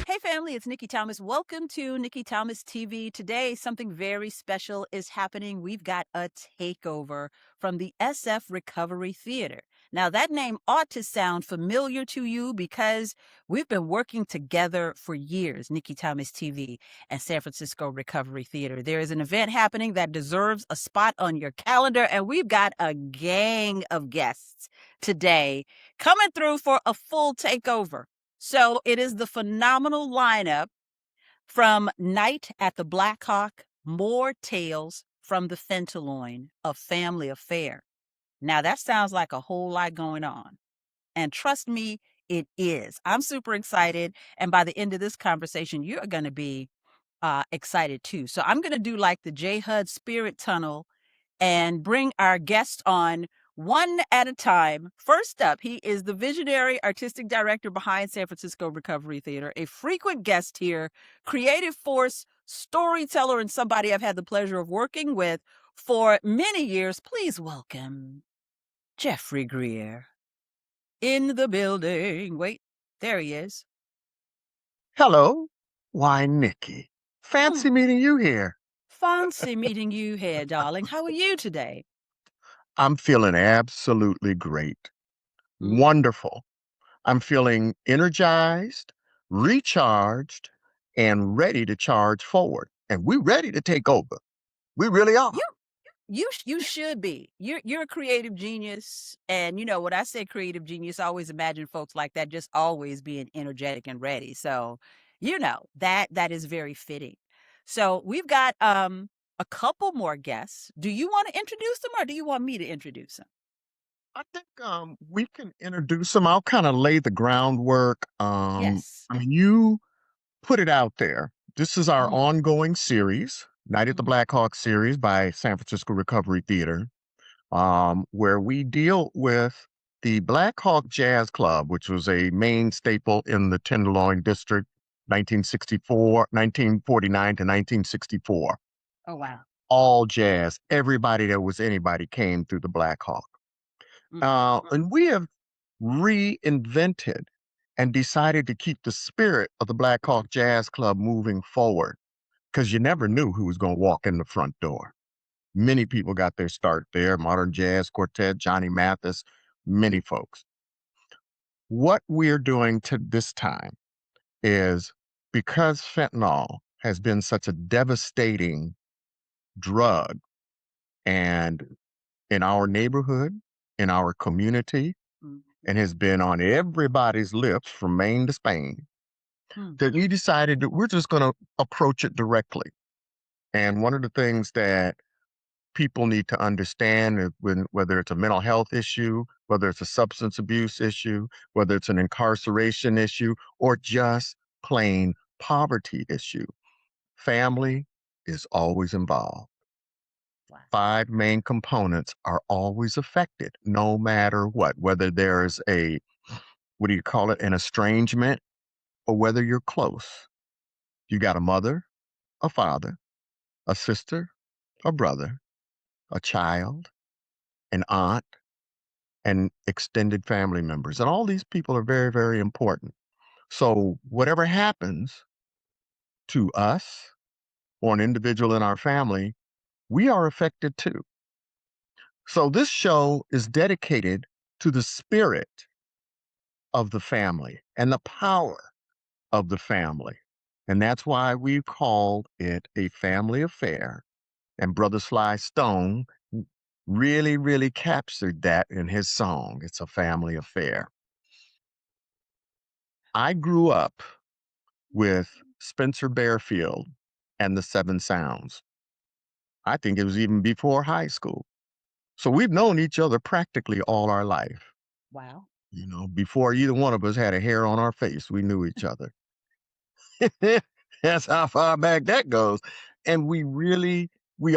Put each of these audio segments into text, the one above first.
Hey, family, it's Nikki Thomas. Welcome to Nikki Thomas TV. Today, something very special is happening. We've got a takeover from the SF Recovery Theater. Now, that name ought to sound familiar to you because we've been working together for years, Nikki Thomas TV and San Francisco Recovery Theater. There is an event happening that deserves a spot on your calendar, and we've got a gang of guests today coming through for a full takeover. So it is the phenomenal lineup from Night at the Blackhawk, More Tales from the Fentanyl, A Family Affair. Now that sounds like a whole lot going on. And trust me, it is. I'm super excited. And by the end of this conversation, you're going to be excited too. So I'm going to do like the J HUD Spirit Tunnel and bring our guest on one at a time. First up, he is the visionary artistic director behind San Francisco Recovery Theater, a frequent guest here, creative force, storyteller, and somebody I've had the pleasure of working with for many years. Please welcome Geoffrey Grier in the building. Wait, there he is. Hello. Why, Nikki. Hmm. Fancy meeting you here. Fancy meeting you here, darling. How are you today? I'm feeling absolutely great. Hmm. Wonderful. I'm feeling energized, recharged, and ready to charge forward. And we're ready to take over. We really are. You you should be. You're a creative genius, and you know when I say creative genius, I always imagine folks like that just always being energetic and ready. So, that is very fitting. So we've got a couple more guests. Do you want to introduce them, or do you want me to introduce them? I think we can introduce them. I'll kind of lay the groundwork. Yes. You put it out there. This is our Mhm, ongoing series, Night at the mhm. Blackhawk series by San Francisco Recovery Theater. Where we deal with the Black Hawk Jazz Club, which was a main staple in the Tenderloin District, 1949 to 1964. Oh wow. All jazz, everybody that was anybody came through the Black Hawk. Mhm. And we have reinvented and decided to keep the spirit of the Black Hawk Jazz Club moving forward because you never knew who was going to walk in the front door. Many people got their start there, modern jazz quartet, Johnny Mathis, many folks. What we're doing to this time is because fentanyl has been such a devastating drug and in our neighborhood, in our community, Mhm. and has been on everybody's lips from Maine to Spain, Hmm. that we decided that we're just going to approach it directly. And one of the things that people need to understand whether it's a mental health issue, whether it's a substance abuse issue, whether it's an incarceration issue, or just plain poverty issue. Family is always involved. Wow. Five main components are always affected, no matter what, whether there's what do you call it, an estrangement, or whether you're close. You got a mother, a father, a sister, a brother, a child, an aunt, and extended family members. And all these people are very, very important. So, whatever happens to us or an individual in our family, we are affected too. So, this show is dedicated to the spirit of the family and the power of the family. And that's why we called it a family affair. And Brother Sly Stone really, really captured that in his song, It's a Family Affair. I grew up with Spencer Barefield and the Seven Sounds. I think it was even before high school. So we've known each other practically all our life. Wow. Before either one of us had a hair on our face, we knew each other. That's how far back that goes. And we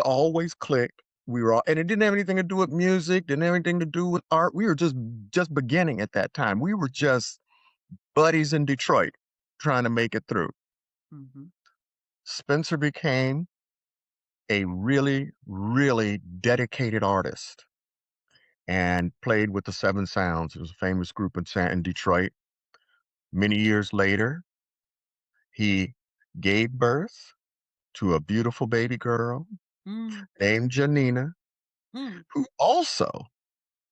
always clicked. And it didn't have anything to do with music, didn't have anything to do with art. We were just beginning at that time. We were just buddies in Detroit trying to make it through. Mhm. Spencer became a really, really dedicated artist and played with the Seven Sounds. It was a famous group in Detroit. Many years later, He gave birth to a beautiful baby girl Mm, named Janina, mm. who also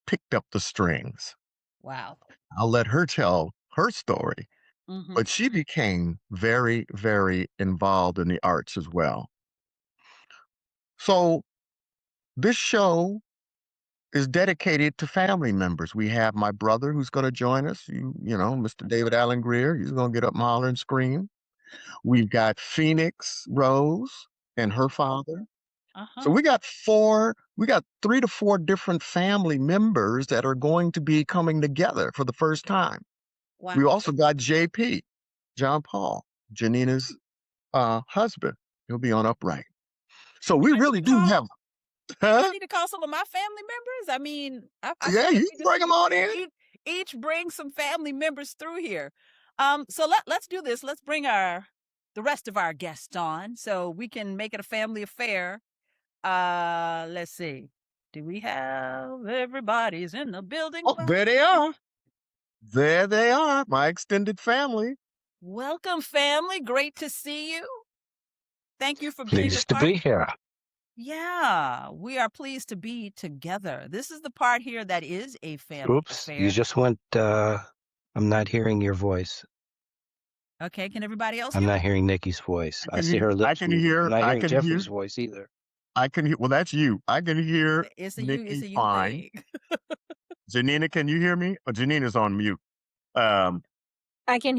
picked up the strings. Wow. I'll let her tell her story, Mhm. but she became very, very involved in the arts as well. So this show is dedicated to family members. We have my brother who's going to join us, Mr. David Allen Greer. He's going to get up and holler and scream. We've got Phoenix Rose and her father. So Uh-huh. we got 3 to 4 different family members that are going to be coming together for the first time. We Wow. also got JP, John Paul, Janina's husband. He'll be on upright. So Do we I need really to do call have, do I huh? need to call some of my family members? I mean, I Yeah, feel like you we can just bring them on in. each bring some family members through here. So let's do this. Let's bring our the rest of our guests on so we can make it a family affair. Let's see. Do we have everybody's in the building? Oh, there they are. There they are, my extended family. Welcome, family. Great to see you. Thank you for being a Pleased to part. be here. Yeah, we are pleased to be together. This is the part here that is a family Oops, you affair. just went, I'm not hearing your voice. Okay, can everybody else I'm hear not me? hearing Nikki's voice. I I can see hear, her I lips can moving. I'm hear, not I hearing can hear, Jeffrey's voice either. I can hear. Well, that's you. I can hear It's Nikki a you fine. thing. Janina, can you hear me? Oh, Janina's on mute. Um, I can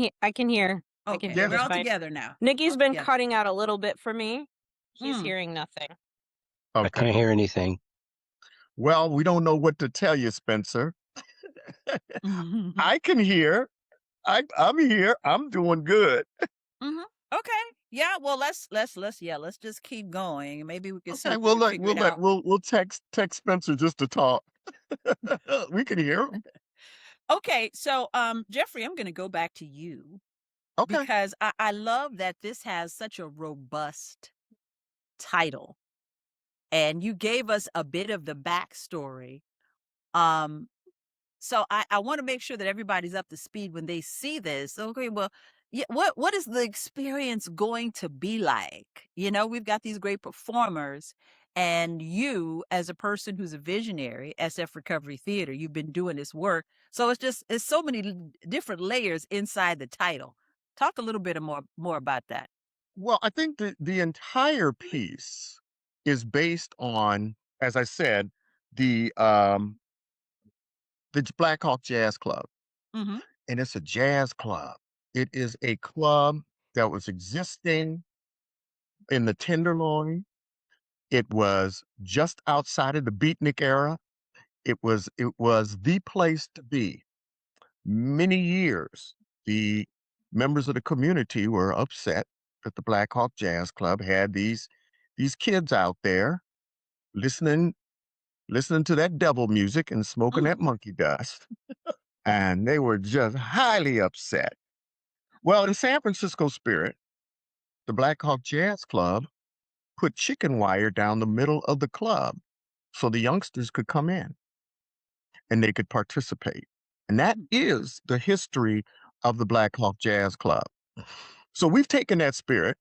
Okay, hear we're yes. just all fine. together now. Nikki's All been together. cutting out a little bit for me. He's Mm. hearing nothing. I Okay. can't hear anything. Well, we don't know what to tell you, Spencer. I can hear. I'm here. I'm doing good. Mhm. Okay. Yeah, well, let's just keep going. Maybe we can see Okay, if we can figure it out. we'll text Spencer just to talk. We can hear him. Okay, so Jeffrey, I'm gonna go back to you Okay. because I love that this has such a robust title. And you gave us a bit of the backstory. Um, so I want to make sure that everybody's up to speed when they see this. Okay, well, yeah, what is the experience going to be like? You know, we've got these great performers, and you, as a person who's a visionary, SF Recovery Theater, you've been doing this work. So it's so many different layers inside the title. Talk a little bit more about that. Well, I think the entire piece is based on, as I said, the um the Blackhawk Jazz Club. Hmm. And it's a jazz club. It is a club that was existing in the Tenderloin. It was just outside of the beatnik era. It was the place to be. Many years, the members of the community were upset that the Black Hawk Jazz Club had these kids out there listening listening to that devil music and smoking Mm, that monkey dust, and they were just highly upset. Well, in San Francisco spirit, the Black Hawk Jazz Club put chicken wire down the middle of the club so the youngsters could come in and they could participate. And that mm, is the history of the Black Hawk Jazz Club. So we've taken that spirit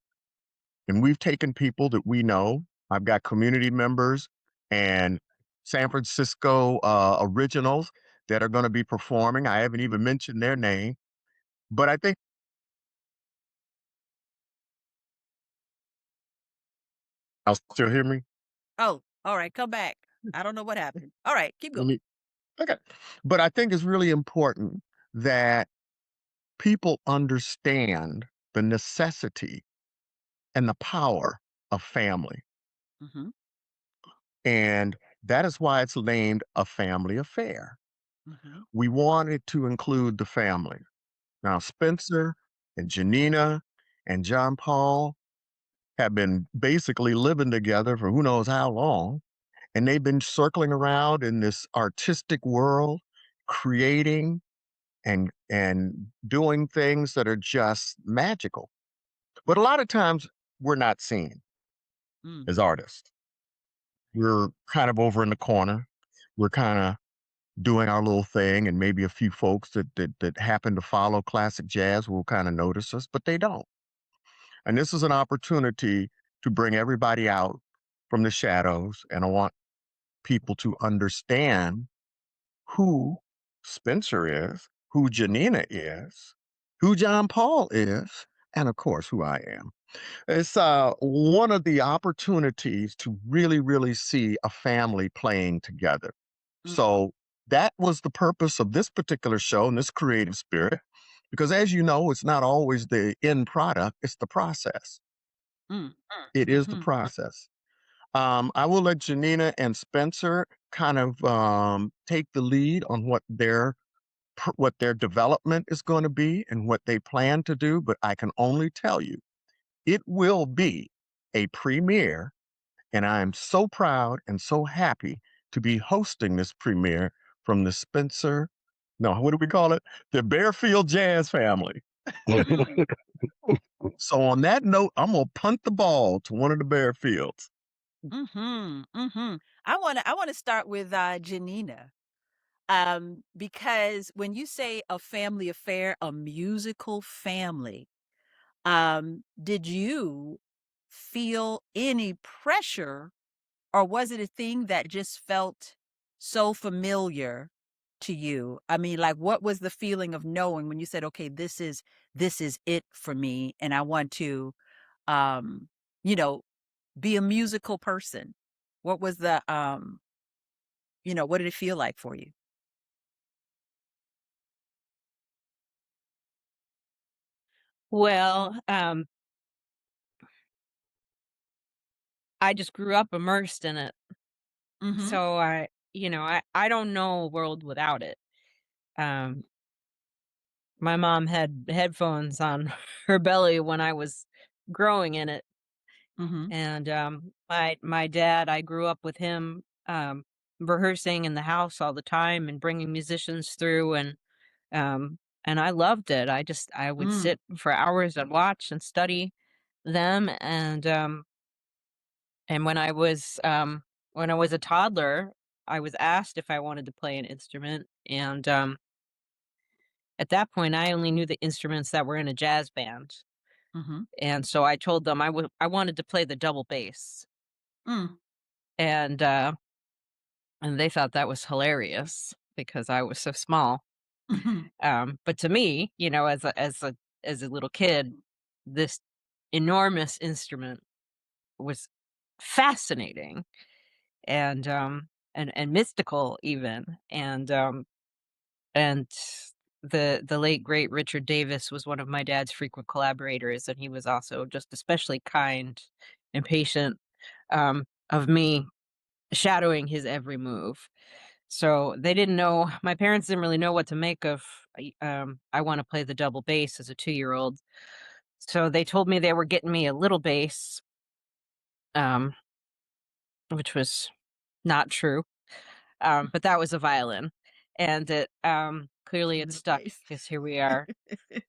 and we've taken people that we know. I've got community members and San Francisco originals that are going to be performing. I haven't even mentioned their name, but I think I'll still hear me. oh, all right, come back. I don't know what happened. All right, keep Let going. me okay. But I think it's really important that people understand the necessity and the power of family. Mhm, And that is why it's named a family affair. mhm, We wanted to include the family. Now, Spencer and Janina and John Paul have been basically living together for who knows how long. And they've been circling around in this artistic world, creating and doing things that are just magical. But a lot of times we're not seen mm, as artists. We're kind of over in the corner. We're kind of doing our little thing, and maybe a few folks that happen to follow classic jazz will kind of notice us, but they don't. And this is an opportunity to bring everybody out from the shadows. And I want people to understand who Spencer is, who Janina is, who John Paul is, and of course, who I am. It's one of the opportunities to really, really see a family playing together. Mm, So that was the purpose of this particular show and this creative spirit. Because as you know, it's not always the end product, it's the process. mm, It is the mhm, process. I will let Janina and Spencer kind of take the lead on what their development is going to be and what they plan to do. But I can only tell you, it will be a premiere, and I am so proud and so happy to be hosting this premiere from the Spencer. No, what do we call it? The Barefield Jazz family. mm, So on that note, I'm gonna punt the ball to one of the Barefields. mhm, mhm. I wanna start with, Janina, because when you say a family affair, a musical family, did you feel any pressure, or was it a thing that just felt so familiar to you? I mean, like, what was the feeling of knowing when you said, "Okay, this is it for me, and I want to, um, you know, be a musical person?" What was the, what did it feel like for you? Well, I just grew up immersed in it. Mhm, So I don't know a world without it. Um, my mom had headphones on her belly when I was growing in it. mhm, And my dad, I grew up with him rehearsing in the house all the time and bringing musicians through, and I loved it. I would mm, sit for hours and watch and study them, and when I was a toddler, I was asked if I wanted to play an instrument, and at that point I only knew the instruments that were in a jazz band. mhm, And so I told them I wanted to play the double bass. mm, And and they thought that was hilarious because I was so small. mhm, But to me, as a little kid, this enormous instrument was fascinating and mystical even. And the late great Richard Davis was one of my dad's frequent collaborators, and he was also just especially kind and patient of me shadowing his every move. So they didn't know my parents didn't really know what to make of I wanna play the double bass as a 2-year-old. So they told me they were getting me a little bass, um, which was not true, but that was a violin, and clearly it little stuck bass. because here we are,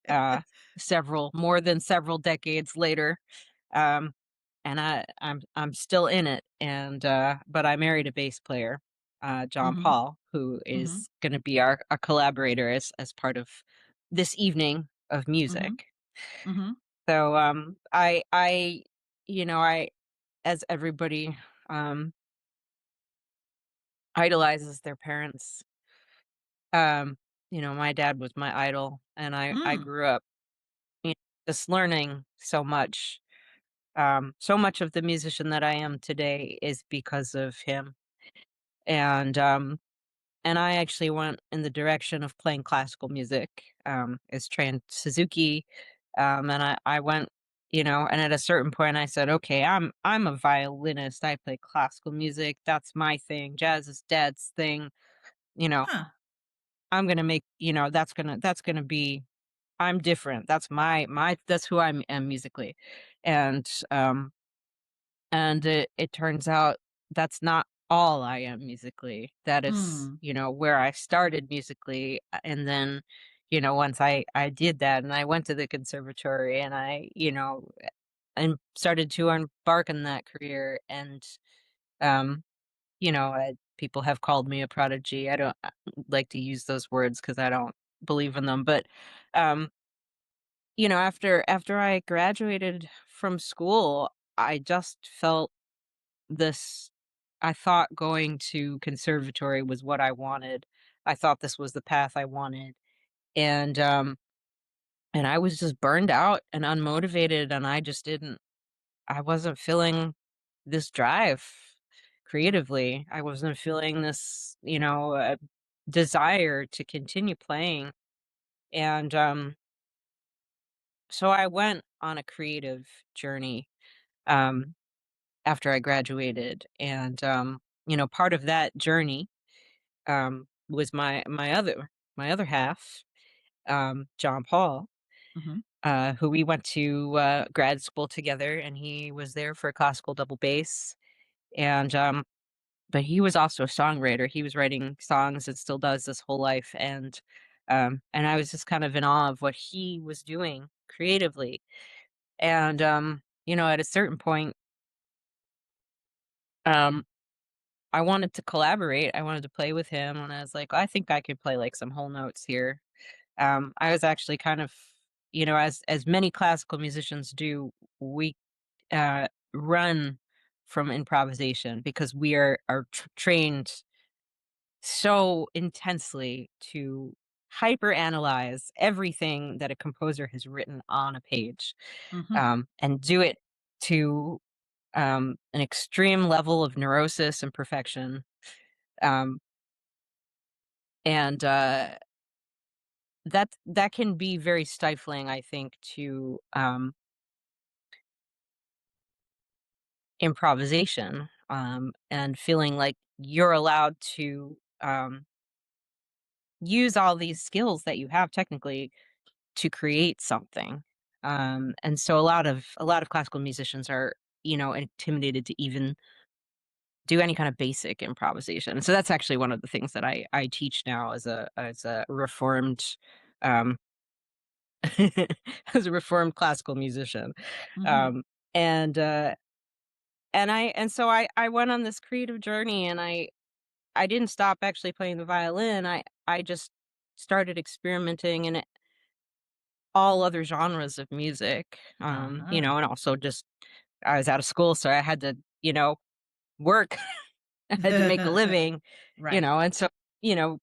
uh, several more than several decades later, um, and I'm still in it, and, but I married a bass player, John Mhm, Paul, who mhm, is gonna be our collaborator as part of this evening of mhm, music. mhm, So, I as everybody, um, idolizes their parents, my dad was my idol, and I mm, grew up, you know, just learning so much. So much of the musician that I am today is because of him. And and I actually went in the direction of playing classical music. Is trained Suzuki. And I went, and at a certain point I said, okay, I'm a violinist. I play classical music. That's my thing. Jazz is dad's thing. You know, huh, I'm gonna make, that's gonna be I'm different. That's that's who I am musically. And it turns out that's not all I am musically. That is, mm, where I started musically, and then, once I did that and I went to the conservatory and and started to embark on that career, and um, people have called me a prodigy. I don't like to use those words because I don't believe in them, but um after I graduated from school, I just felt this I thought going to conservatory was what I wanted. I thought this was the path I wanted. And and I was just burned out and unmotivated, and I wasn't feeling this drive creatively. I wasn't feeling this, desire to continue playing. And so I went on a creative journey um after I graduated. And part of that journey was my other half, John Paul, Mhm. who we went to grad school together, and he was there for classical double bass. And but he was also a songwriter. He was writing songs and still does this whole life. And I was just kind of in awe of what he was doing creatively. And at a certain point, um, I wanted to collaborate. I wanted to play with him, and I was like, I think I could play like some whole notes here. I was actually kind of, as many classical musicians do, we run from improvisation because we are trained so intensely to hyper analyze everything that a composer has written on a page, Mhm. and do it to an extreme level of neurosis and perfection. Um, and that can be very stifling, I think, to improvisation, and feeling like you're allowed to use all these skills that you have technically to create something. And so a lot of classical musicians are, intimidated to even do any kind of basic improvisation. So that's actually one of the things that I teach now as a reformed um as a reformed classical musician. Mhm. Um and so I went on this creative journey, and I didn't stop actually playing the violin. I just started experimenting in all other genres of music. Uh-huh. And also just I was out of school, so I had to, work. I had to make a living, Right. and so, you know,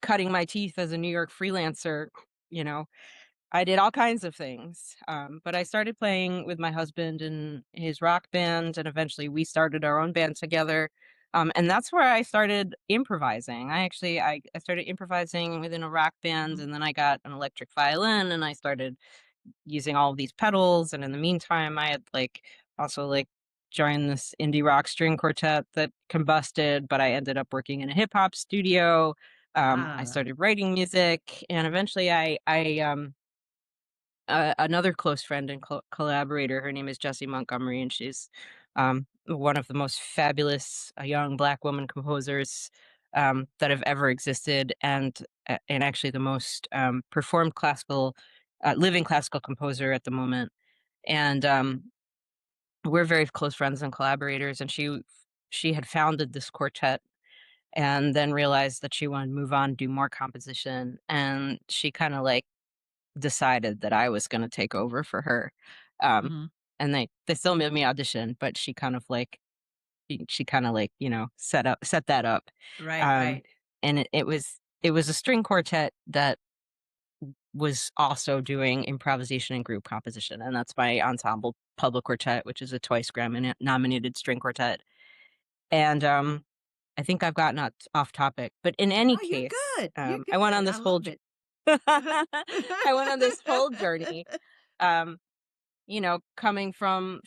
cutting my teeth as a New York freelancer, you know, I did all kinds of things. But I started playing with my husband in his rock band, and eventually we started our own band together. And that's where I started improvising. I started improvising within a rock band, Mhm. and then I got an electric violin, and I started using all of these pedals. And in the meantime, I had also joined this indie rock string quartet that combusted, but I ended up working in a hip hop studio. I Ah. started writing music, and eventually another close friend and collaborator. Her name is Jessie Montgomery, and she's one of the most fabulous young Black woman composers that have ever existed, and actually the most performed living classical composer at the moment. And we're very close friends and collaborators. And she had founded this quartet, and then realized that she wanted to move on, do more composition, and she kind of decided that I was gonna take over for her. Um, Mhm. and they still made me audition, but she kinda set that up. Right, Um, right. and it was a string quartet that was also doing improvisation and group composition, and that's my ensemble public quartet, which is a twice Grammy nominated string quartet. And I think I've gotten off topic, but in any Oh, you're case, good. You're I went on good. I this whole love it. I went on this whole journey, um, coming from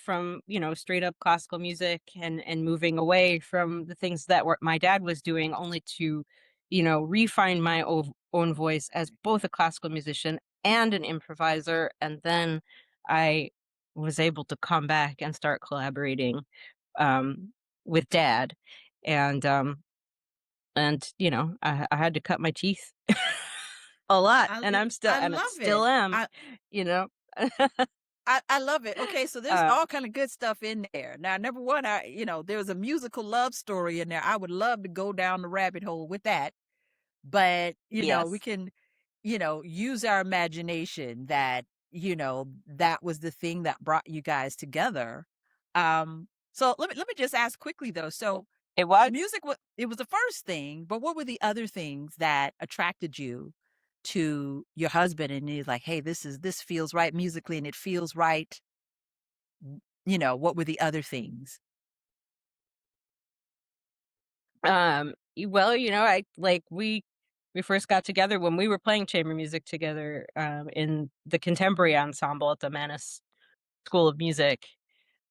straight up classical music, and moving away from the things that were my dad was doing, only to, refine my own voice as both a classical musician and an improviser. And then I was able to come back and start collaborating um, with dad. And I had to cut my teeth a lot, and I and I love still it. am, you know. I love it. Okay, so there's uh, all kind of good stuff in there. Now, number one, there was a musical love story in there. I would love to go down the rabbit hole with that. But, we yes, can, use our imagination that, that was the thing that brought you guys together. So let me just ask quickly though. So It was. it was the first thing, but what were the other things that attracted you to your husband and he's like, hey, this feels right musically and it feels right. What were the other things? Well, I like we first got together when we were playing chamber music together in the contemporary ensemble at the Manus School of Music.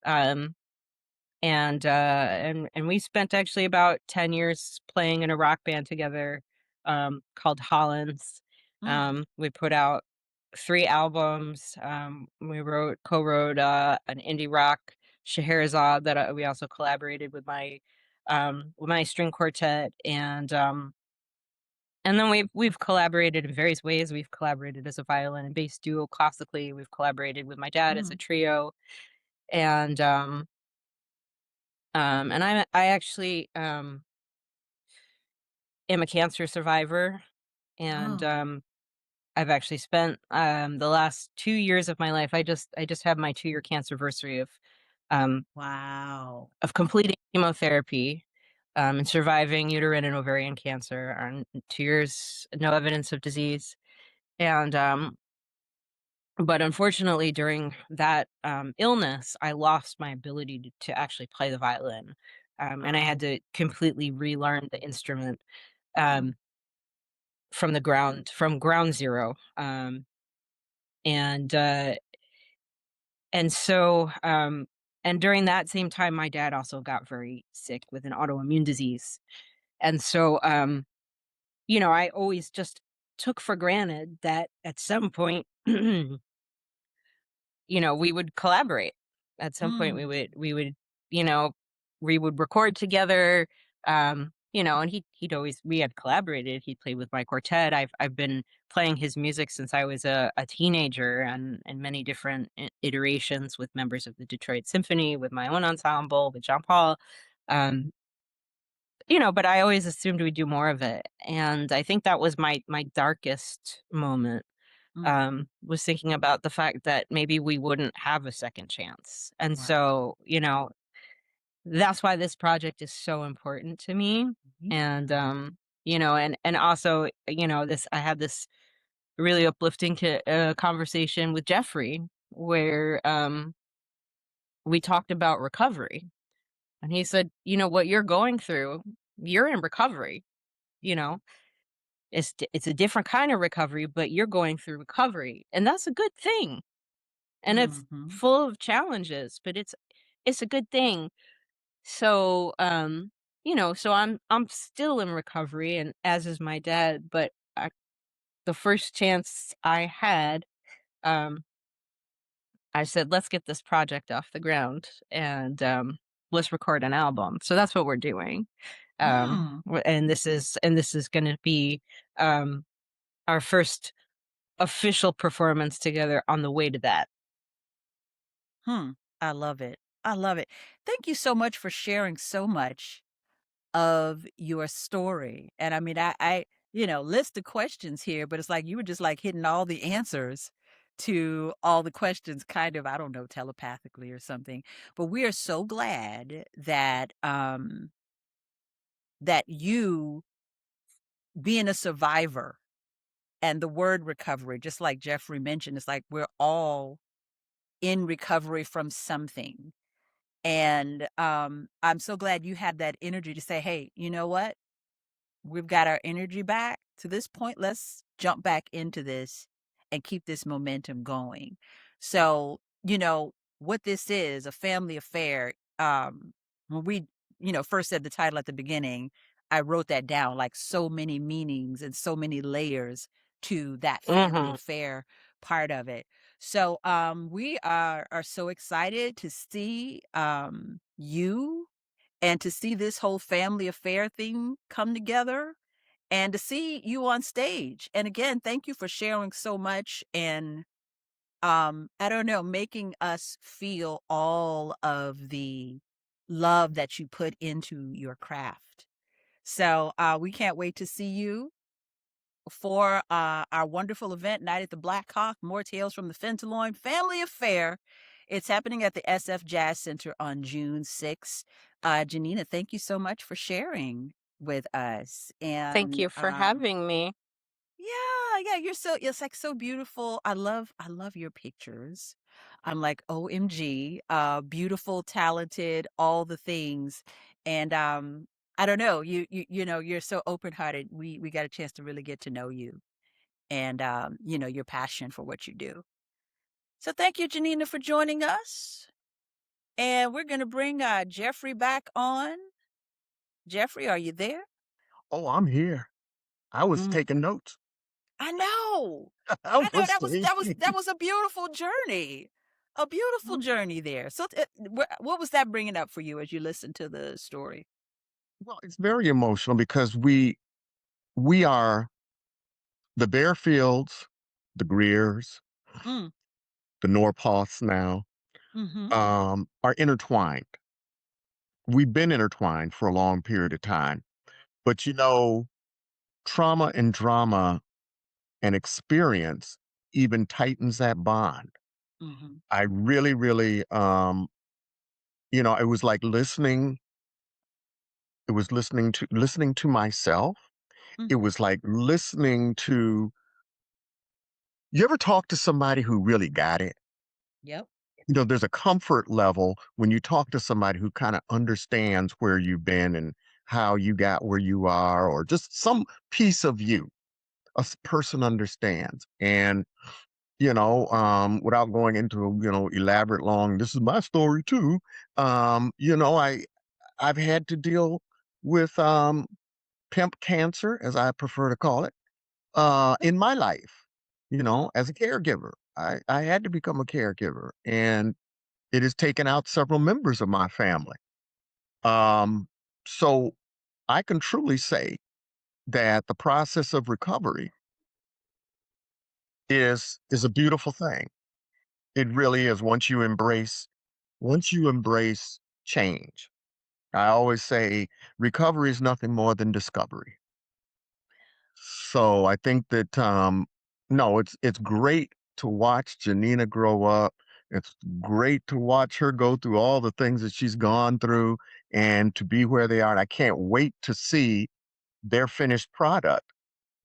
Um and we spent actually about 10 years playing in a rock band together called Hollands. Mm, We put out 3 albums. We co-wrote an indie rock Scheherazade that we also collaborated with my string quartet, and then we've collaborated in various ways. We've collaborated as a violin and bass duo classically. We've collaborated with my dad as a mm. trio, and I actually am a cancer survivor, and Oh, I've actually spent the last 2 years of my life. I just had my 2-year cancerversary um wow. of completing chemotherapy, and surviving uterine and ovarian cancer, and 2 years, no evidence of disease. And but unfortunately, during that illness, I lost my ability to actually play the violin, and I had Oh, to completely relearn the instrument. oh. Um, from ground zero. And and so and during that same time my dad also got very sick with an autoimmune disease. And so I always just took for granted that at some point we would collaborate. At some point Mm, you know, we would record together. And he'd always we had collaborated. He played with my quartet. I've been playing his music since I was a teenager, and many different iterations with members of the Detroit Symphony, with my own ensemble, with Jean Paul. Um, but I always assumed we'd do more of it. And I think that was my darkest moment, mm. was thinking about the fact that maybe we wouldn't have a second chance. And Right. so, that's why this project is so important to me. Yeah. And and also, this I had this really uplifting conversation with Jeffrey where we talked about recovery. And he said, what you're going through, you're in recovery, you know. It's a different kind of recovery, but you're going through recovery. And that's a good thing. And it's Mhm. full of challenges, but it's a good thing. So, so I'm still in recovery, and as is my dad, but the first chance I had, um, I said, "Let's get this project off the ground and let's record an album." So that's what we're doing. Mm. And this is going to be um, our first official performance together on the way to that. Hmm. I love it. I love it. Thank you so much for sharing so much of your story. And I mean, list of questions here, but it's like you were just like hitting all the answers to all the questions kind of, I don't know, telepathically or something. But we are so glad that you being a survivor and the word recovery, just like Jeffrey mentioned, it's like we're all in recovery from something. And I'm so glad you had that energy to say, hey, you know what? We've got our energy back to this point. Let's jump back into this and keep this momentum going. So, what this is a family affair. When we, first said the title at the beginning, I wrote that down like so many meanings and so many layers to that family Hmm. affair part of it. So, we are so excited to see you and to see this whole family affair thing come together and to see you on stage. And again, thank you for sharing so much and I don't know, making us feel all of the love that you put into your craft. So we can't wait to see you for our wonderful event, Night at the Blackhawk, More Tales from the Fenton Family Affair. It's happening at the SF Jazz Center on June 6th. Janina, thank you so much for sharing with us. Thank And you for having me. yeah, you're so it's like so beautiful. I love your pictures. I'm like, OMG, beautiful, talented, all the things. And I don't know, you know, you're so open-hearted. We got a chance to really get to know you and you know, your passion for what you do. So thank you, Janina, for joining us. And we're gonna bring Geoffrey back on. Geoffrey, are you there? Oh, I'm here. I was Mm. taking notes. I know. I I know was that was that was taking. that was a beautiful journey. A beautiful journey there. So, what was that bringing up for you as you listened to the story? Well, it's very emotional because we are the Barefields, the Griers, Mm, the Norpoths now, mhm, are intertwined. We've been intertwined for a long period of time. But trauma and drama and experience even tightens that bond. mhm, I really, really, it was like listening to myself. It mhm. was like listening to you ever talk to somebody who really got it? Yep. There's a comfort level when you talk to somebody who kind of understands where you've been and how you got where you are, or just some piece of you. Person understands. And, without going into, elaborate long, this is my story too. I've had to deal with pimp cancer, as I prefer to call it, in my life, Oh. as a caregiver. I had to become a caregiver, and it has taken out several members of my family. Um, so I can truly say that the process of recovery is a beautiful thing. It really is once you embrace change. I always say recovery is nothing more than discovery. So I think that no, it's great to watch Janina grow up. It's great to watch her go through all the things that she's gone through and to be where they are. And I can't wait to see their finished product.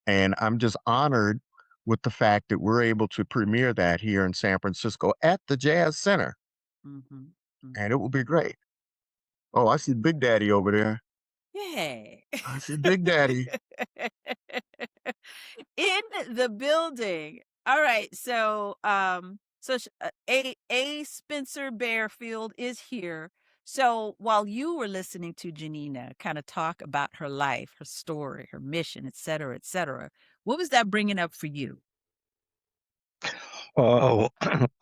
And I'm just honored with the fact that we're able to premiere that here in San Francisco at the Jazz Center. Mhm, And it mhm. will be great. Oh, I see Big Daddy over there. Yay. I see Big Daddy. In the building. All right. So, a Spencer Barefield is here. So while you were listening to Janina kind of talk about her life, her story, her mission, et cetera, what was that bringing up for you? Oh,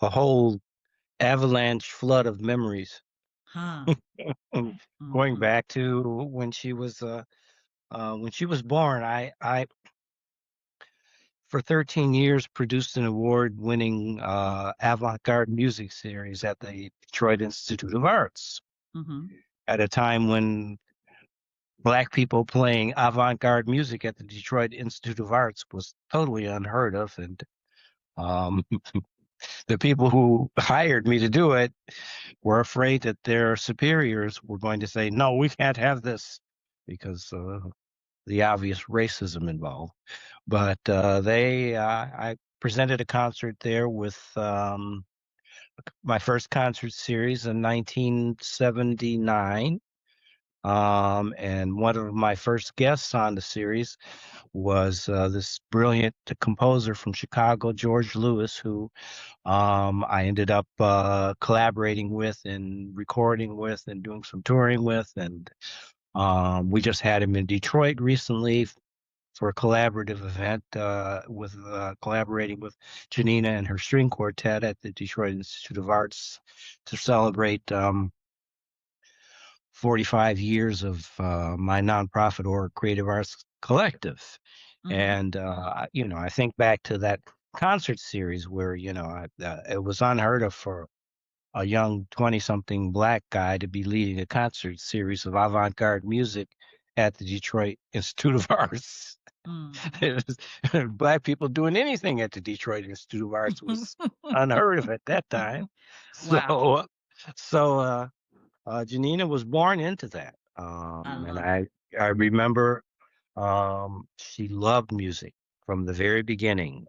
a whole avalanche flood of memories. Huh. Um, Going Mm-hmm. back to when she was born, I for 13 years produced an award-winning avant-garde music series at the Detroit Institute of Arts Mm-hmm. at a time when Black people playing avant-garde music at the Detroit Institute of Arts was totally unheard of, and um, the people who hired me to do it were afraid that their superiors were going to say, "No, we can't have this," because the obvious racism involved. But I presented a concert there with my first concert series in 1979. And one of my first guests on the series was this brilliant composer from Chicago, George Lewis, who I ended up collaborating with and recording with and doing some touring with. And we just had him in Detroit recently for a collaborative event with collaborating with Janina and her string quartet at the Detroit Institute of Arts to celebrate 45 years of my nonprofit or creative arts collective. Mm-hmm. And, I think back to that concert series where, it was unheard of for a young 20-something Black guy to be leading a concert series of avant-garde music at the Detroit Institute of Arts. Mhm. It was, black people doing anything at the Detroit Institute of Arts was unheard of at that time. Wow, So, Janina was born into that, I and love it. I remember she loved music from the very beginning.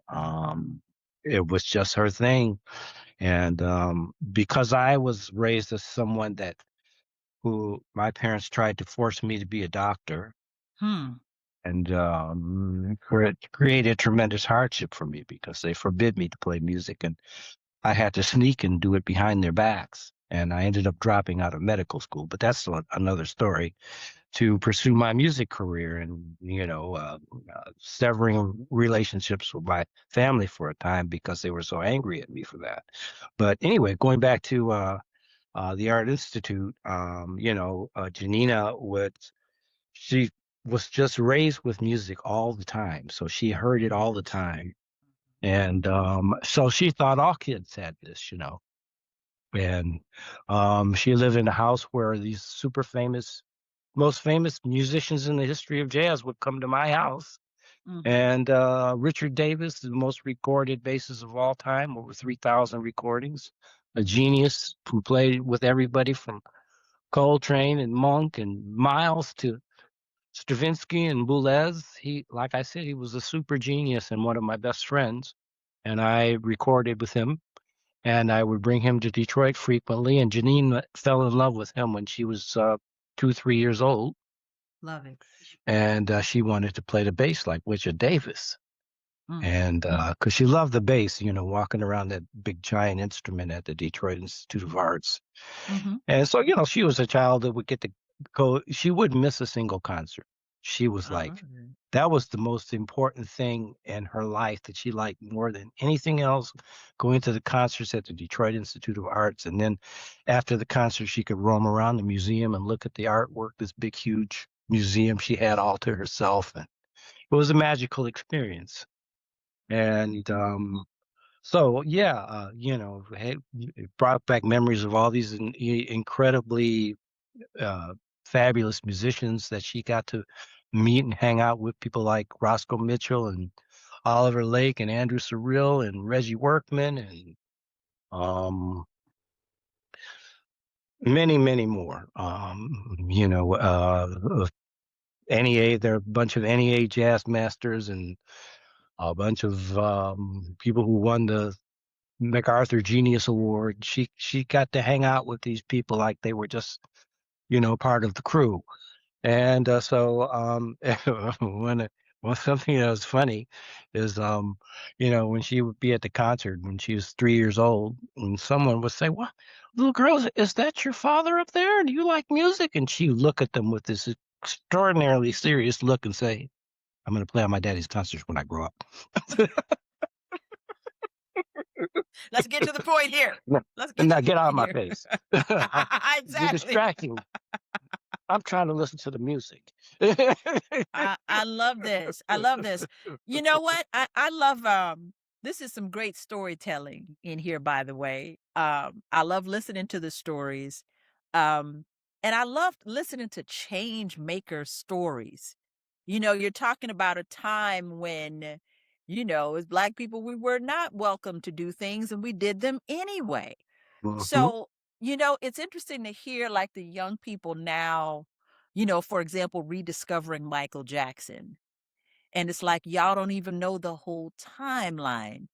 It was just her thing, and because I was raised as someone that who my parents tried to force me to be a doctor, Hmm. and created tremendous hardship for me because they forbid me to play music, and I had to sneak and do it behind their backs. And I ended up dropping out of medical school, but that's another story. To pursue my music career, and severing relationships with my family for a time because they were so angry at me for that. But anyway, going back to the Art Institute, Janina would she was just raised with music all the time, so she heard it all the time, and so she thought all kids had this, and she lived in a house where these super famous, most famous musicians in the history of jazz would come to my house. Mhm. And Richard Davis, the most recorded bassist of all time, over 3,000 recordings, a genius who played with everybody from Coltrane and Monk and Miles to Stravinsky and Boulez. He, like I said, he was a super genius and one of my best friends. And I recorded with him, and I would bring him to Detroit frequently. And Janine fell in love with him when she was 2, 3 years old, Love it. and she wanted to play the bass like Richard Davis. Mm. And because she loved the bass, walking around that big giant instrument at the Detroit Institute of Arts. Mhm. And so, she was a child that would get to go, she wouldn't miss a single concert. She was I love like, it. that was the most important thing in her life that she liked more than anything else, going to the concerts at the Detroit Institute of Arts. And then after the concert, she could roam around the museum and look at the artwork, this big, huge museum she had all to herself. And it was a magical experience. And so, yeah, it brought back memories of all these incredibly uh, fabulous musicians that she got to meet and hang out with, people like Roscoe Mitchell and Oliver Lake and Andrew Cyrille and Reggie Workman and um, many, many more. NEA, there are a bunch of NEA jazz masters and a bunch of people who won the MacArthur Genius Award. She got to hang out with these people like they were just, part of the crew. And when something that was funny is, when she would be at the concert when she was 3 years old, and someone would say, "What, little girl, is that your father up there? Do you like music?" And she would look at them with this extraordinarily serious look and say, "I'm going to play on my daddy's concerts when I grow up." Let's get to the point here. No, Let's get to now the get out of point my here. face. You're Exactly. distracting. I'm trying to listen to the music. I love this. I love this. You know what? I love this is some great storytelling in here, by the way. I love listening to the stories. Um and I love listening to change maker stories. You're talking about a time when, as black people, we were not welcome to do things and we did them anyway. Mhm. So, it's interesting to hear like the young people now, for example, rediscovering Michael Jackson. And it's like y'all don't even know the whole timeline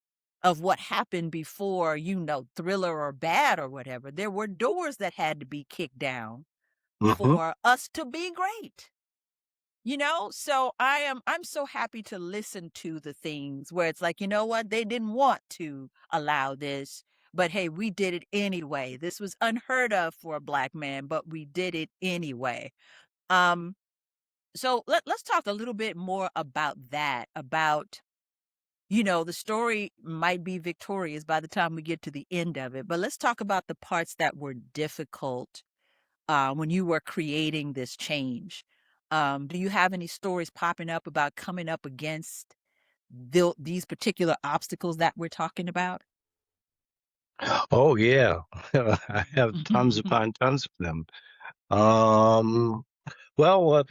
of what happened before, Thriller or Bad or whatever. There were doors that had to be kicked down Mhm. for us to be great. So I'm so happy to listen to the things where it's like, you know what, they didn't want to allow this, but hey, we did it anyway. This was unheard of for a black man, but we did it anyway. um so let's talk a little bit more about that, about the story might be victorious by the time we get to the end of it, but let's talk about the parts that were difficult when you were creating this change. Do you have any stories popping up about coming up against these particular obstacles that we're talking about? Oh yeah, I have tons upon tons of them. Um, well,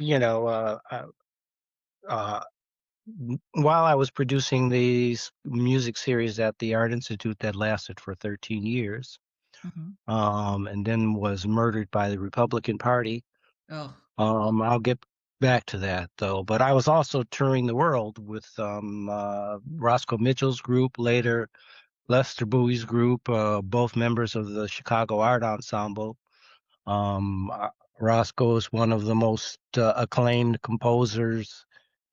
while I was producing these music series at the Art Institute that lasted for 13 years, Mhm. and then was murdered by the Republican Party. Oh. I'll get back to that though. But I was also touring the world with Roscoe Mitchell's group, later Lester Bowie's group, both members of the Chicago Art Ensemble. Roscoe is one of the most acclaimed composers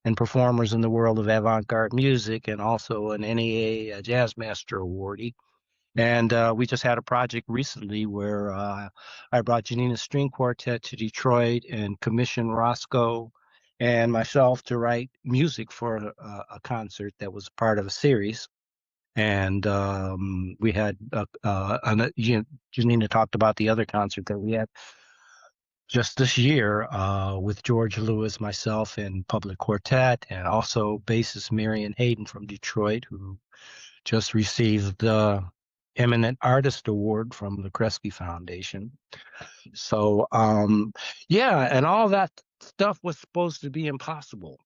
and performers in the world of avant-garde music, and also an NEA Jazz Master awardee. And we just had a project recently where I brought Janina's String Quartet to Detroit and commissioned Roscoe and myself to write music for a concert that was part of a series. And we had, Janina talked about the other concert that we had just this year with George Lewis, myself, and Public Quartet, and also bassist Marion Hayden from Detroit, who just received the Eminent Artist Award from the Kresge Foundation. So, yeah, and all that stuff was supposed to be impossible.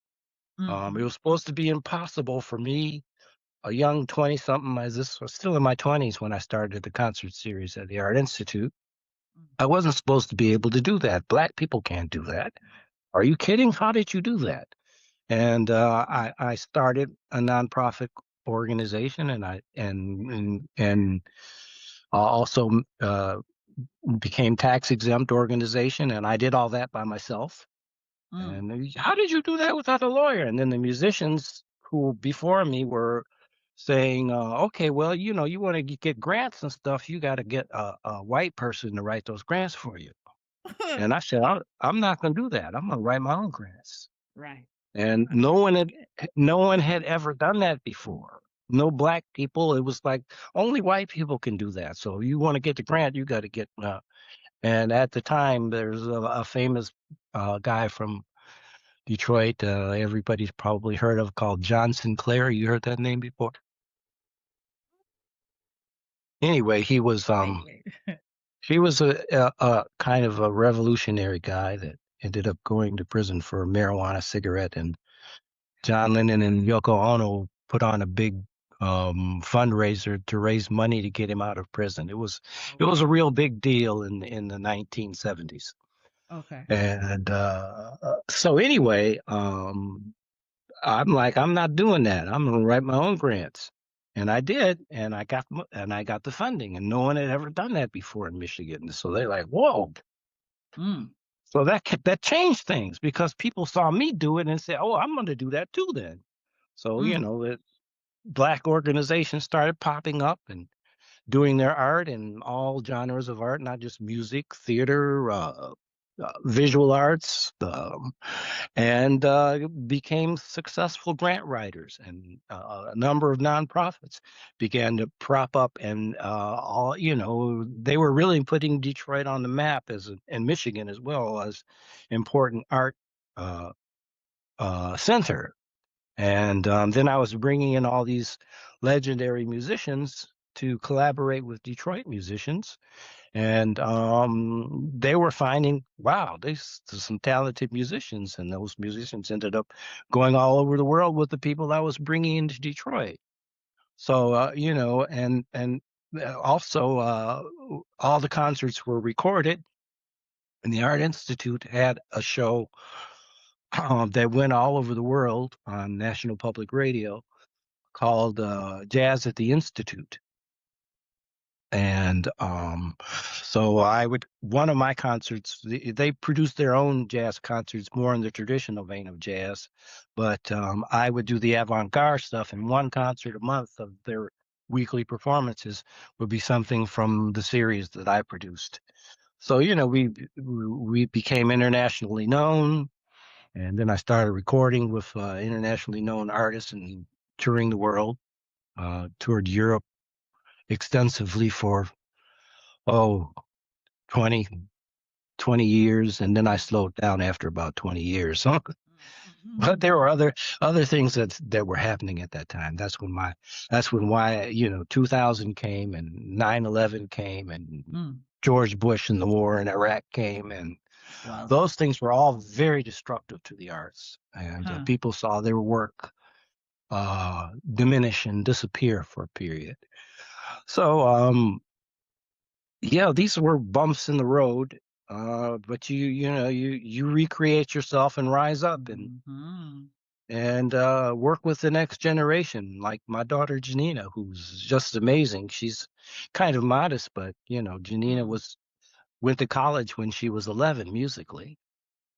It was supposed to be impossible for me, a young 20-something, as this was still in my 20s when I started the concert series at the Art Institute. I wasn't supposed to be able to do that. Black people can't do that. Are you kidding? How did you do that? And I started a nonprofit organization, and also became tax exempt organization, and I did all that by myself. And how did you do that without a lawyer? And then the musicians who before me were saying, okay, well, you know, you want to get grants and stuff, you got to get a white person to write those grants for you. And I said, I'm not going to do that. I'm going to write my own grants. Right. And no one had ever done that before. No black people. It was like only white people can do that. So you want to get the grant, you got to get. And at the time, there's a famous guy from Detroit. Everybody's probably heard of, called John Sinclair. You heard that name before? Anyway, he was a kind of a revolutionary guy that ended up going to prison for a marijuana cigarette, and John Lennon and Yoko Ono put on a big fundraiser to raise money to get him out of prison. It was a real big deal in the 1970s. Okay. And so anyway, I'm like, I'm not doing that. I'm going to write my own grants. And I did, and I got the funding, and no one had ever done that before in Michigan. So they're like, "Whoa!" So that changed things, because people saw me do it and said, "Oh, I'm going to do that too." Then, so the Black organizations started popping up and doing their art in all genres of art, not just music, theater, visual arts, and became successful grant writers. And a number of nonprofits began to prop up, and they were really putting Detroit on the map, and Michigan as well, as important art center. And then I was bringing in all these legendary musicians to collaborate with Detroit musicians. And they were finding, wow, there's some talented musicians. And those musicians ended up going all over the world with the people I was bringing into Detroit. So, and also all the concerts were recorded. And the Art Institute had a show that went all over the world on National Public Radio, called Jazz at the Institute. And so one of my concerts, they produced their own jazz concerts, more in the traditional vein of jazz, but I would do the avant-garde stuff, and one concert a month of their weekly performances would be something from the series that I produced. So, we became internationally known, and then I started recording with internationally known artists and touring the world. Toured Europe extensively for 20 years, and then I slowed down after about 20 years. But there were other things that were happening at that time. That's when 2000 came, and 9/11 came, and George Bush and the war in Iraq came, and Wowza. Those things were all very destructive to the arts, and Huh. people saw their work diminish and disappear for a period. So, yeah, these were bumps in the road, but you recreate yourself and rise up Mhm. and work with the next generation, like my daughter Janina, who's just amazing. She's kind of modest, but Janina Mm. went to college when she was 11 musically.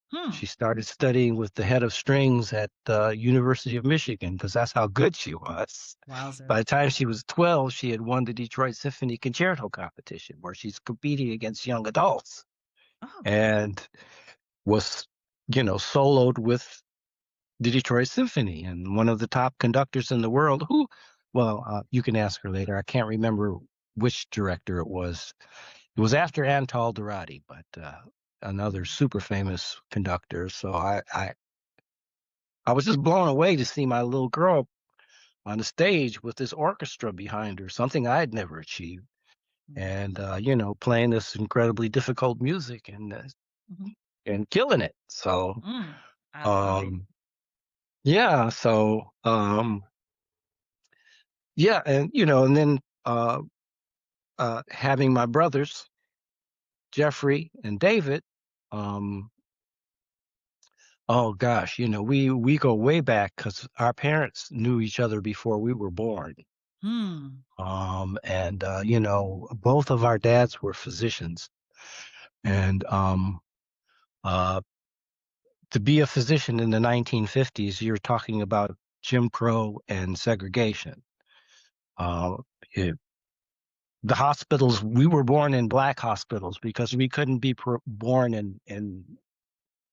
Hmm. She started studying with the head of strings at University of Michigan because that's how good she was. Wowzer. By the time she was 12, she had won the Detroit Symphony Concerto competition, where she's competing against young adults, Oh. and was, soloed with the Detroit Symphony and one of the top conductors in the world. Well, you can ask her later. I can't remember which director it was. It was after Antal Dorati, but another Mhm. super famous conductor. So I was just blown away to see my little girl on the stage with this orchestra behind her, something I had never achieved, Mhm. and playing this incredibly difficult music Mhm. and killing it. So Mm. I love it. um, yeah, so yeah, and then having my brothers Geoffrey and David. Um, oh gosh, we go way back because our parents knew each other before we were born. Hmm. And both of our dads were physicians, and uh, to be a physician in the 1950s, you're talking about Jim Crow and segregation. Uh, it, the hospitals, we were born in black hospitals because we couldn't be born in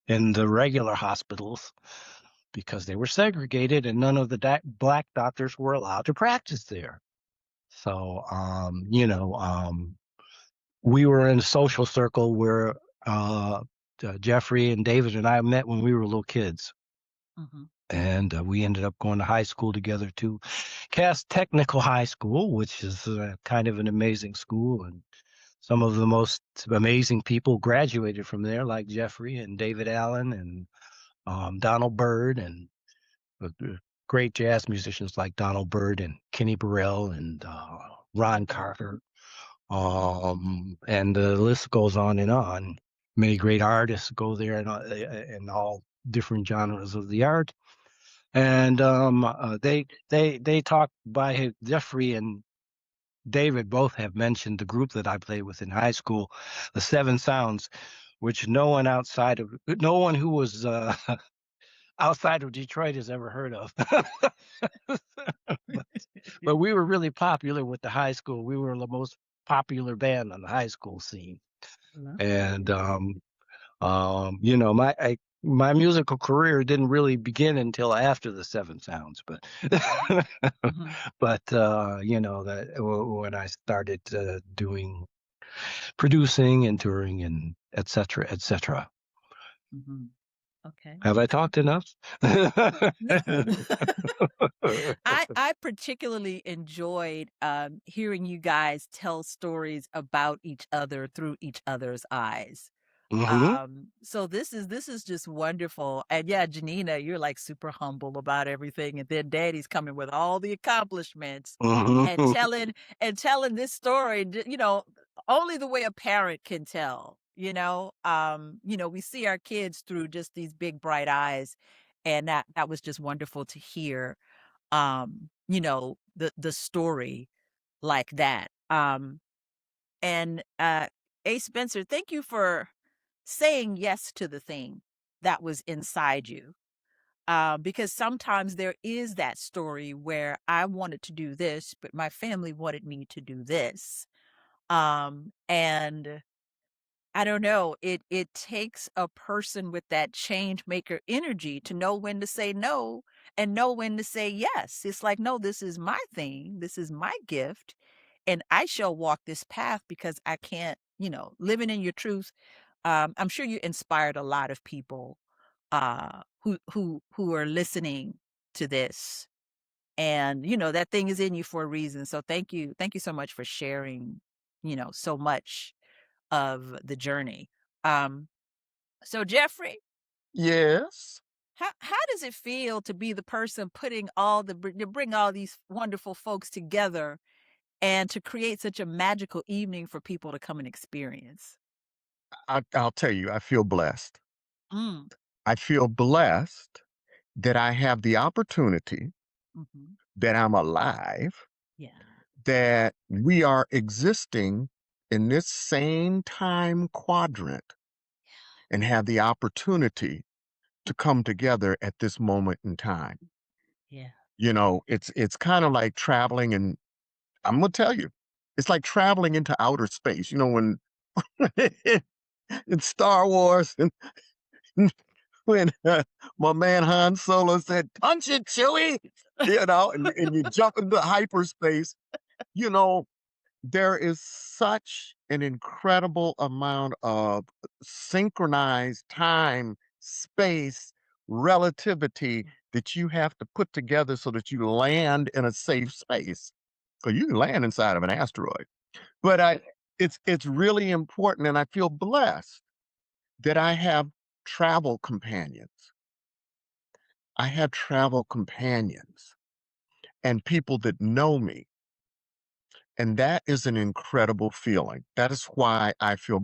the regular hospitals because they were segregated and none of the black doctors were allowed to practice there. So, we were in a social circle where Jeffrey and David and I met when we were little kids. Mhm. And we ended up going to high school together to Cass Technical High School, which is kind of an amazing school. And some of the most amazing people graduated from there, like Jeffrey and David Allen and Donald Byrd, and great jazz musicians like Donald Byrd and Kenny Burrell and Ron Carter. And the list goes on and on. Many great artists go there in all different genres of the art. And they talk by Jeffrey and David both have mentioned the group that I played with in high school, the Seven Sounds, which no one who was outside of Detroit has ever heard of. but, but we were really popular with the high school. We were the most popular band on the high school scene. Love it. And my musical career didn't really begin until after the Seven Sounds, but Mhm. but that when I started doing producing and touring and et cetera, et cetera. Mhm. Okay. Have I talked enough? No. I particularly enjoyed, hearing you guys tell stories about each other through each other's eyes. Hmm. So this is just wonderful. And yeah, Janina, you're like super humble about everything. And then daddy's coming with all the accomplishments and Hmm. telling this story, only the way a parent can tell, we see our kids through just these big bright eyes. And that was just wonderful to hear, the story like that. And A. Spencer, thank you for saying yes to the thing that was inside you. Because sometimes there is that story where I wanted to do this, but my family wanted me to do this. And I don't know, it takes a person with that change maker energy to know when to say no and know when to say yes. It's like, no, this is my thing. This is my gift. And I shall walk this path because I can't, living in your truth. I'm sure you inspired a lot of people who are listening to this. And that thing is in you for a reason. So thank you so much for sharing, so much of the journey. Um, So, Jeffrey, Yes. how does it feel to be the person putting to bring all these wonderful folks together and to create such a magical evening for people to come and experience? I'll tell you, I feel blessed. Mm. I feel blessed that I have the opportunity, Mhm. that I'm alive, Yeah. that we are existing in this same time quadrant and have the opportunity to come together at this moment in time. Yeah. It's kind of like traveling, and I'm gonna tell you, it's like traveling into outer space. When in Star Wars, and when my man Han Solo said, "Punch it, Chewie," and you jump into hyperspace. You know, there is such an incredible amount of synchronized time, space, relativity that you have to put together so that you land in a safe space. Because you can land inside of an asteroid. But it's really important, and I feel blessed that I have travel companions. I have travel companions and people that know me. And that is an incredible feeling. That is why I feel,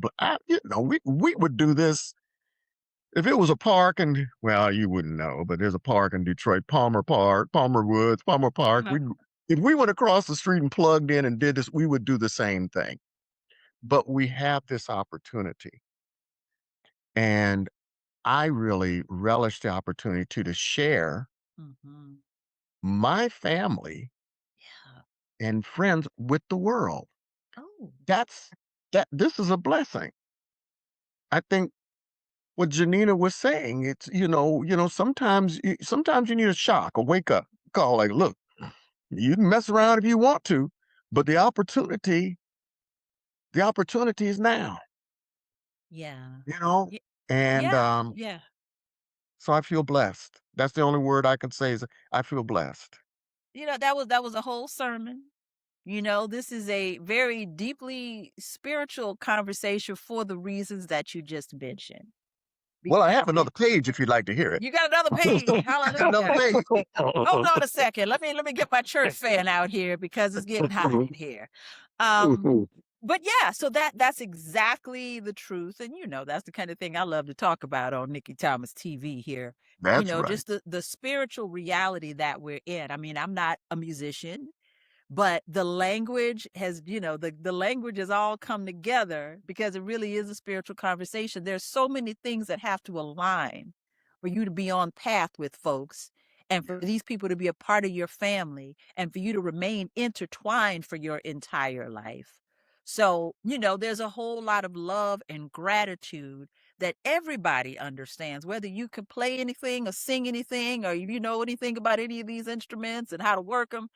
we would do this if it was a park, and well, you wouldn't know, but there's a park in Detroit, Palmer Park, Palmer Woods, Palmer Park. No. If we went across the street and plugged in and did this, we would do the same thing. But we have this opportunity. And I really relish the opportunity to share Mhm. my family Yeah. and friends with the world. Oh. That's this is a blessing. I think what Janina was saying, it's sometimes you need a shock, a wake up call, like, look, you can mess around if you want to, but the opportunity is now, Yeah. you know? Y And yeah, yeah. so I feel blessed. That's the only word I can say is I feel blessed. That was a whole sermon. This is a very deeply spiritual conversation for the reasons that you just mentioned. Well, I Because have another page if you'd like to hear it. you got another page. Another Hallelujah. page. Hold on a second. Let me get my church fan out here because it's getting hot in here. Um, but yeah, so that's exactly the truth. And that's the kind of thing I love to talk about on Nikki Thomas TV here. That's right. Just the spiritual reality that we're in. I mean, I'm not a musician. But the language has, the language has all come together because it really is a spiritual conversation. There's so many things that have to align for you to be on path with folks and for these people to be a part of your family and for you to remain intertwined for your entire life. So, there's a whole lot of love and gratitude that everybody understands, whether you can play anything or sing anything or you know anything about any of these instruments and how to work them.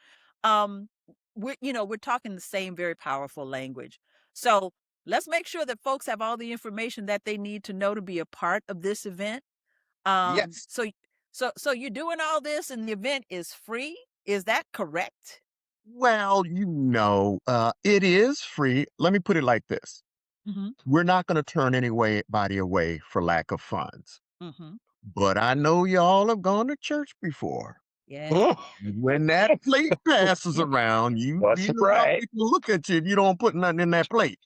Um, we're talking the same very powerful language. So let's make sure that folks have all the information that they need to know to be a part of this event. Um, Yes. so so you're doing all this and the event is free. Is that correct? Well, it is free. Let me put it like this. Mm-hmm. We're not going to turn anybody away for lack of funds. Mm-hmm. But I know y'all have gone to church before. Yeah. When that plate passes around, That's you know how right. people look at you if you don't put nothing in that plate.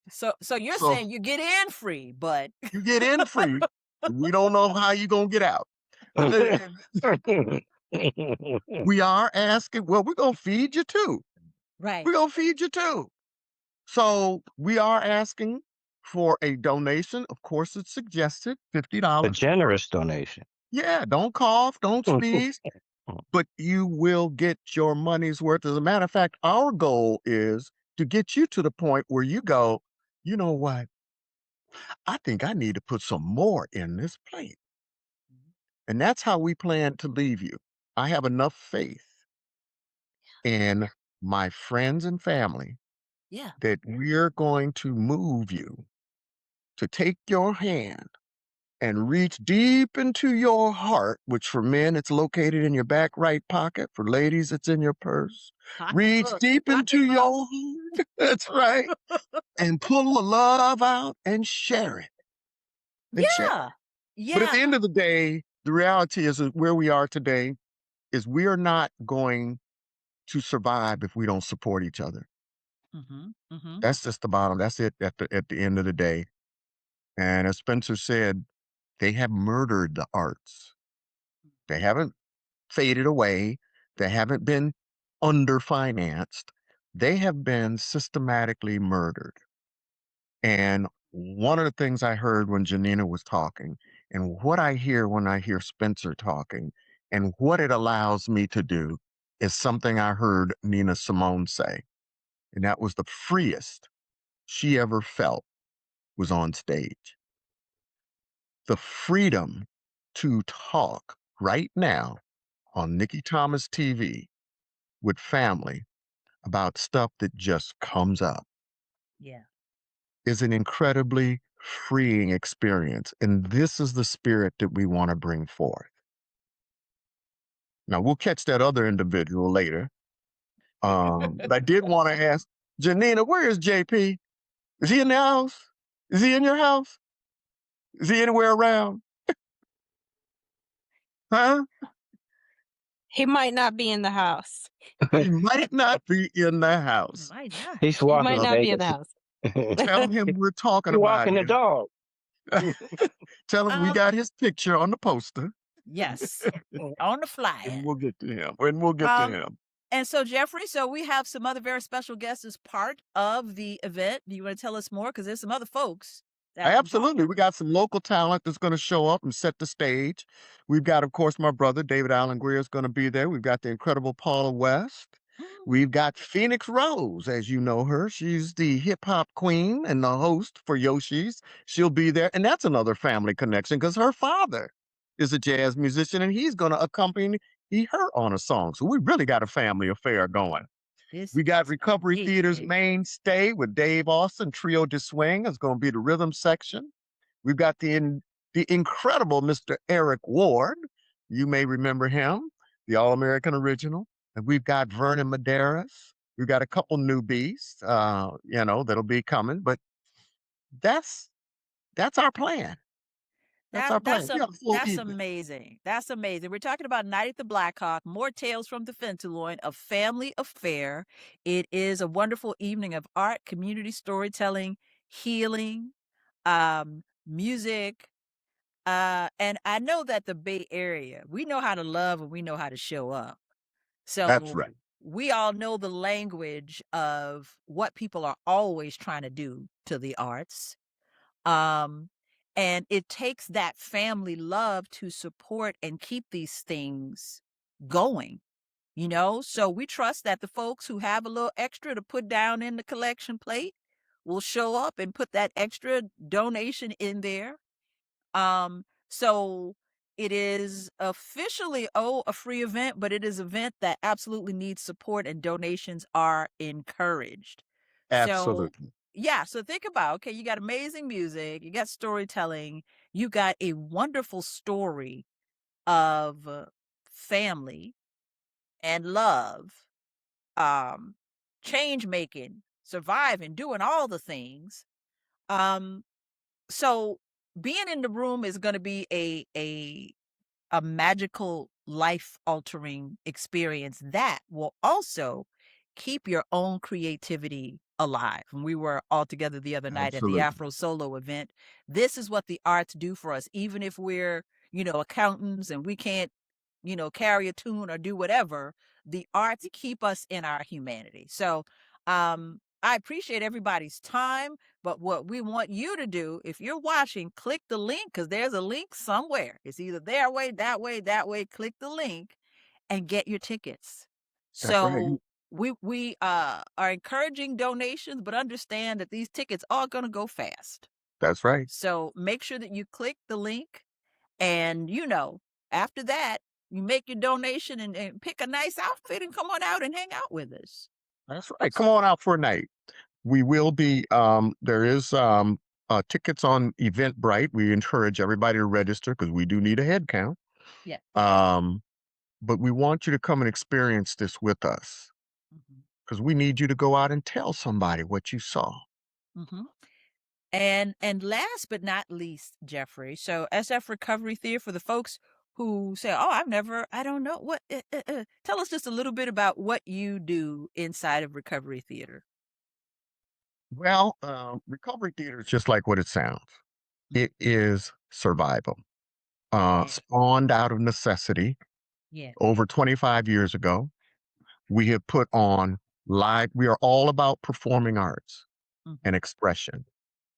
So you're So saying you get in free, but you get in free. We don't know how you're going to get out. We are asking, well, we're going to feed you too. right. We're going to feed you too. So we are asking for a donation. Of course, it's suggested A $50. generous donation. Yeah, don't cough, don't sneeze, but you will get your money's worth. As a matter of fact, our goal is to get you to the point where you go, you know what? I think I need to put some more in this plate. And that's how we plan to leave you. I have enough faith in my friends and family Yeah. that we're going to move you to take your hand and reach deep into your heart, which for men, it's located in your back right pocket. For ladies, it's in your purse. Reach Pocketbook. deep into Pocketbook. your heart. That's right. And pull the love out and share it. and share. Yeah. But at Yeah. the end of the day, the reality is that where we are today is we are not going to survive if we don't support each other. Mhm. Mhm. That's just the bottom. That's it at the end of the day. And as Spencer said, they have murdered the arts. They haven't faded away. They haven't been underfinanced. They have been systematically murdered. And one of the things I heard when Janina was talking, and what I hear when I hear Spencer talking, and what it allows me to do is something I heard Nina Simone say. And that was the freest she ever felt was on stage. The freedom to talk right now on Nikki Thomas TV with family about stuff that just comes up Yeah. is an incredibly freeing experience. And this is the spirit that we want to bring forth. Now, we'll catch that other individual later. But I did want to ask Janina, where is JP? Is he in the house? Is he in your house? Is he anywhere around? Huh? He might not be in the house. He might not be in the house. Might not. He's He might walking not be in the Vegas. house. Tell him we're talking He's about walking the him. dog. Tell him we Um, got his picture on the poster, yes. On the and flyer. we'll get to him. And we'll get to Um, him. and so Jeffrey, so we have some other very special guests as part of the event. Do you want to tell us more? Because there's some other folks that Absolutely. We got some local talent that's going to show up and set the stage. We've got, of course, my brother, David Allen Greer, is going to be there. We've got the incredible Paula West. We've got Phoenix Rose, as you know her. She's the hip hop queen and the host for Yoshi's. She'll be there. And that's another family connection because her father is a jazz musician and he's going to accompany her on a song. So we really got a family affair going. this We got is Recovery Theater's amazing. mainstay with Dave Austin, Trio de Swing is going to be the rhythm section. We've got the incredible Mr. Eric Ward. You may remember him, the All-American original. And we've got Vernon Medeiros. We've got a couple newbies, that'll be coming. But that's that's our plan. That's our plan. We got a full That's evening. amazing. That's amazing. We're talking about Night at the Blackhawk, more tales from the Fentaloin, a family affair. It is a wonderful evening of art, community storytelling, healing, music. And I know that the Bay Area, we know how to love and we know how to show up. That's So right. we all know the language of what people are always trying to do to the arts. Um, and it takes that family love to support and keep these things going, you know? So we trust that the folks who have a little extra to put down in the collection plate will show up and put that extra donation in there. So it is officially, a free event, but it is an event that absolutely needs support and donations are encouraged. So Absolutely. yeah, so think about, okay, you got amazing music, you got storytelling, you got a wonderful story of family and love, um, change making, surviving, doing all the things. Um, so being in the room is going to be a magical life altering experience that will also keep your own creativity alive. And we were all together the other night at the Absolutely. Afro Solo event. This is what the arts do for us, even if we're, accountants and we can't, carry a tune or do whatever. The arts keep us in our humanity. So I appreciate everybody's time. But what we want you to do, if you're watching, click the link because there's a link somewhere. It's either their way, that way, that way. Click the link and get your tickets. That's right. So we are encouraging donations, but understand that these tickets are going to go fast. That's right. So make sure that you click the link, and after that, you make your donation and pick a nice outfit and come on out and hang out with us. That's right. Come on out for a night. We will be, there is tickets on Eventbrite. We encourage everybody to register because we do need a head count. Yeah. Um, but we want you to come and experience this with us Hmm. because we need you to go out and tell somebody what you saw. Hmm. And last but not least, Geoffrey, so SF Recovery Theater, for the folks who say, "Oh, I don't know what." Tell us just a little bit about what you do inside of Recovery Theater. Well, recovery theater is just like what it sounds. It is survival, Yeah. spawned out of necessity Yeah. over 25 years ago. We have put on live. We are all about performing arts and Mhm, expression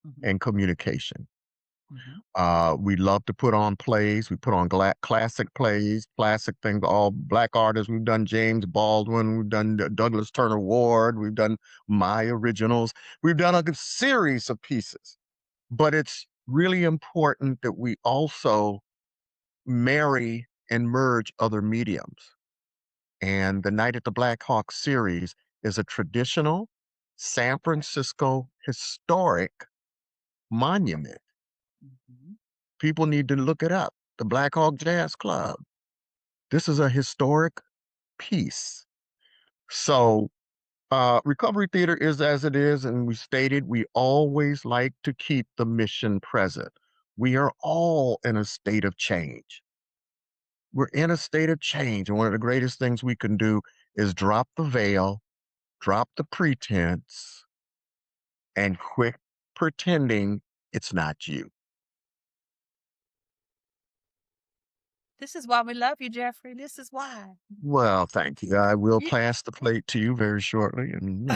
mhm, and communication. mhm. We love to put on plays. We put on classic plays, classic things, all Black artists. We've done James Baldwin. We've done Douglas Turner Ward. We've done my originals. We've done a series of pieces. But it's really important that we also marry and merge other mediums. And the Night at the Blackhawk series is a traditional San Francisco historic monument. Mhm. People need to look it up. The Blackhawk Jazz Club. This is a historic piece. So, recovery theater is as it is, and we stated we always like to keep the mission present. We are all in a state of change. We're in a state of change, and one of the greatest things we can do is drop the veil, drop the pretense, and quit pretending it's not you. This is why we love you, Geoffrey. This is why. Well, thank you. I will You pass the plate to you very shortly, and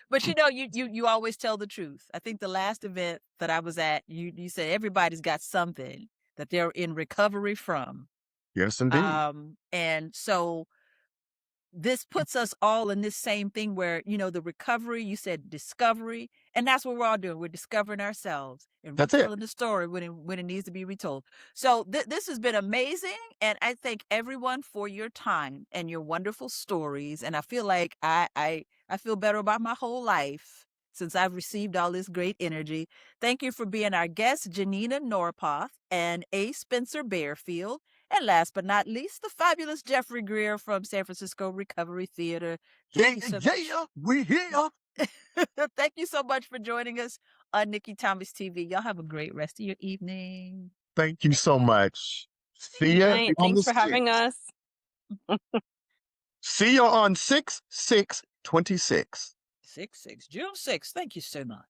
But you always tell the truth. I think the last event that I was at, you said everybody's got something that they're in recovery from. yes, indeed. And so this puts us all in this same thing where, the recovery, you said discovery, and that's what we're all doing. We're discovering ourselves and That's it. retelling the story when it needs to be retold. So this has been amazing, and I thank everyone for your time and your wonderful stories. And I feel like I feel better about my whole life since I've received all this great energy. Thank you for being our guest, Janina Norpoth and A. Spencer Barefield. And last but not least, the fabulous Geoffrey Grier from San Francisco Recovery Theater. Yeah, Thank you so yeah, we here. much. Thank you so much for joining us on Nikki Thomas TV. Y'all have a great rest of your evening. Thank you so much. Good See ya night. on Thanks the for having 6th. us. See ya on 6/6/26. 6/6, June 6th. Thank you so much.